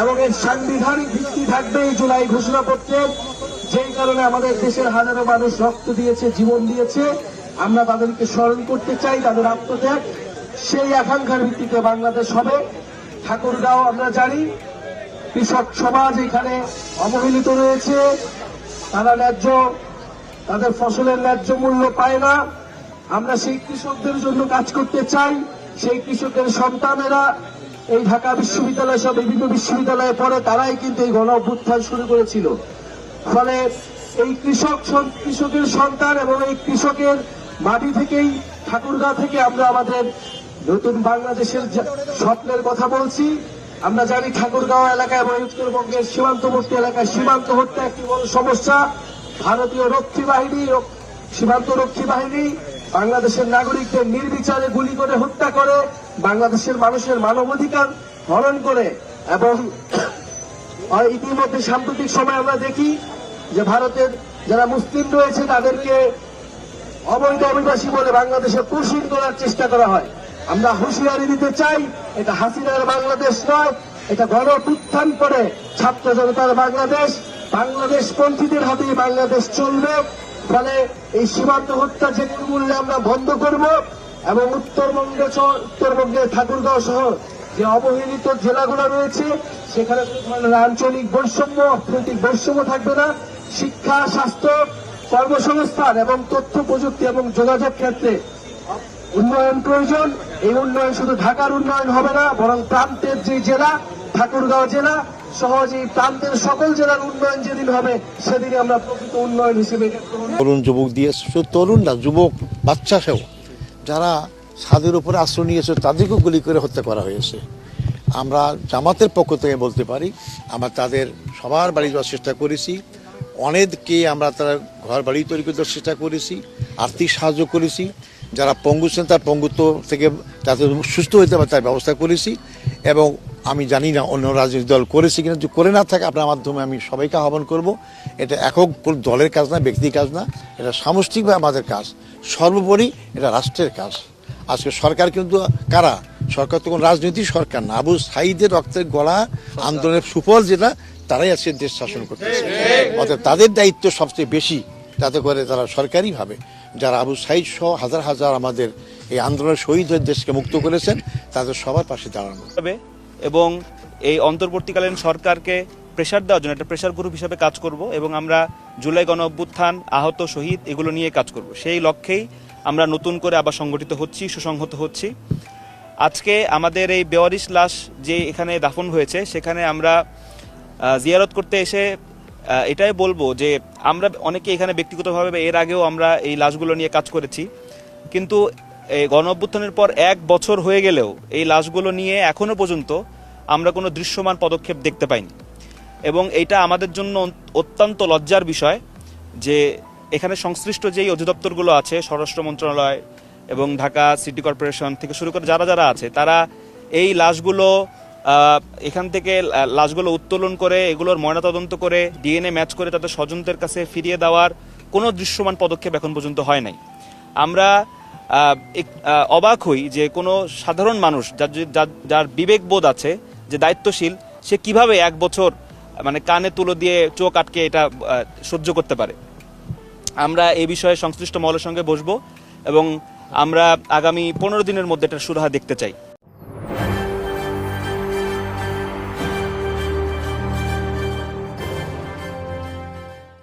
এবং এর সাংবিধানিক ভিত্তি থাকবে এই জুলাই ঘোষণাপত্রে। যেই কারণে আমাদের দেশের হাজারো মানুষ রক্ত দিয়েছে, জীবন দিয়েছে, আমরা তাদেরকে স্মরণ করতে চাই, তাদের আত্মত্যাগ। সেই আকাঙ্ক্ষার ভিত্তিতে বাংলাদেশ হবে। ঠাকুরগাঁও আমরা জানি কৃষক সমাজ এখানে অবহেলিত রয়েছে, তারা তাদের ফসলের ন্যায্য মূল্য পায় না। আমরা সেই কৃষকদের জন্য কাজ করতে চাই। সেই কৃষকের সন্তানেরা এই ঢাকা বিশ্ববিদ্যালয় সহ বিভিন্ন বিশ্ববিদ্যালয়ে পড়ে, তারাই কিন্তু এই গণ অভ্যুত্থান শুরু করেছিল। ফলে এই কৃষকের সন্তান এবং এই কৃষকের মাটি থেকেই, ঠাকুরগাঁও থেকে আমরা আমাদের নতুন বাংলাদেশের স্বপ্নের কথা বলছি। আমরা জানি ঠাকুরগাঁও এলাকা এবং উত্তরবঙ্গের সীমান্তবর্তী এলাকায় সীমান্ত হত্যা একটি বড় সমস্যা। ভারতীয় সীমান্ত রক্ষী বাহিনী বাংলাদেশের নাগরিকদের নির্বিচারে গুলি করে হত্যা করে, বাংলাদেশের মানুষের মানবাধিকার হরণ করে। এবং ইতিমধ্যে সাম্প্রতিক সময় আমরা দেখি যে ভারতের যারা মুসলিম রয়েছে তাদেরকে অবৈধ অভিবাসী বলে বাংলাদেশে পুষিন করার চেষ্টা করা হয়। আমরা হুঁশিয়ারি দিতে চাই, এটা হাসিনার বাংলাদেশ নয়, এটা গণ অভ্যুত্থান করে ছাত্র জনতার বাংলাদেশ। বাংলাদেশ পন্থীদের হাতেই বাংলাদেশ চলবে। ফলে এই সীমান্ত হত্যা যে কোনো মূল্যে আমরা বন্ধ করব এবং উত্তরবঙ্গের ঠাকুরগাঁও সহ যে অবহেলিত জেলাগুলো রয়েছে সেখানে কোনো ধরনের আঞ্চলিক বৈষম্য, অর্থনৈতিক বৈষম্য থাকবে না। শিক্ষা, স্বাস্থ্য, কর্মসংস্থান এবং তথ্য প্রযুক্তি এবং যোগাযোগ ক্ষেত্রে উন্নয়ন প্রয়োজন। এই উন্নয়ন শুধু ঢাকার উন্নয়ন হবে না, বরং প্রান্তের যে জেলা ঠাকুরগাঁও জেলা সহজেই প্রান্তের সকল জেলার উন্নয়ন যেদিন হবে সেদিনই আমরা প্রকৃত উন্নয়ন হিসেবে। তরুণ যুবক দিয়ে, শুধু তরুণ না, যুবক বাচ্চা সহ যারা ছাদের উপরে আশ্রয় নিয়েছে তাদেরকেও গুলি করে হত্যা করা হয়েছে। আমরা জামাতের পক্ষ থেকে বলতে পারি, আমরা তাদের সবার বাড়ি যাওয়ার চেষ্টা করেছি। অনেককে আমরা তারা ঘর বাড়ি তৈরি করতে চেষ্টা করেছি, আর্থিক সাহায্য করেছি। যারা পঙ্গু ছিলেন তার পঙ্গুত্ব থেকে যাতে সুস্থ হতে পারে তার ব্যবস্থা করেছি। এবং আমি জানি না অন্য রাজনৈতিক দল করেছি কিনা, যদি করে না থাকে আপনার মাধ্যমে আমি সবাইকে আহ্বান করব। এটা একক কোন দলের কাজ না, ব্যক্তির কাজ না, এটা সামষ্টিকভাবে আমাদের কাজ। সর্বোপরি এটা রাষ্ট্রের কাজ। আজকে সরকার কিন্তু কারা? সরকার তো কোনো রাজনৈতিক সরকার না। আবু সাঈদের রক্তের গলা আন্দোলনের সুফল যেটা, তারাই আজকে দেশ শাসন করতেছে। অর্থাৎ তাদের দায়িত্ব সবচেয়ে বেশি, যাতে করে তারা সরকারিভাবে যারা আবু সাঈদ সহ হাজার হাজার আমাদের এই আন্দোলনের শহীদ হয়ে দেশকে মুক্ত করেছেন তাদের সবার পাশে দাঁড়ানো এবং এই অন্তর্বর্তীকালীন সরকারকে প্রেশার দেওয়ার জন্য একটা প্রেশার গ্রুপ হিসেবে কাজ করব এবং আমরা জুলাই গণ অভ্যুত্থান, আহত, শহীদ এগুলো নিয়ে কাজ করব। সেই লক্ষ্যেই আমরা নতুন করে আবার সংগঠিত হচ্ছি, সুসংহত হচ্ছি। আজকে আমাদের এই বেওয়ারিশ লাশ যে এখানে দাফন হয়েছে সেখানে আমরা জিয়ারত করতে এসে এটাই বলবো যে আমরা অনেকে এখানে ব্যক্তিগতভাবে এর আগেও আমরা এই লাশগুলো নিয়ে কাজ করেছি, কিন্তু এই গণ অভ্যুত্থানের পর 1 বছর হয়ে গেলেও এই লাশগুলো নিয়ে এখনো পর্যন্ত আমরা কোনো দৃশ্যমান পদক্ষেপ দেখতে পাইনি। এবং এটা আমাদের জন্য অত্যন্ত লজ্জার বিষয় যে এখানে সংশ্লিষ্ট যেই অধিদপ্তরগুলো আছে, স্বরাষ্ট্র মন্ত্রণালয় এবং ঢাকা সিটি কর্পোরেশন থেকে শুরু করে যারা আছে, তারা এই লাশগুলো এখান থেকে লাশগুলো উত্তোলন করে এগুলোর ময়নাতদন্ত করে ডিএনএ ম্যাচ করে তাদের স্বজনদের কাছে ফিরিয়ে দেওয়ার কোনো দৃশ্যমান পদক্ষেপ এখন পর্যন্ত হয় নাই। আমরা অবাক হই যে কোনো সাধারণ মানুষ যার বিবেকবোধ আছে, যে দায়িত্বশীল, সে কিভাবে 1 বছর মানে কানে তুলো দিয়ে চোখ আটকে এটা সহ্য করতে পারে। আমরা এই বিষয়ে সংশ্লিষ্ট মহলের সঙ্গে বসবো এবং আমরা আগামী 15 দিনের মধ্যে এটা সুরাহা দেখতে চাই।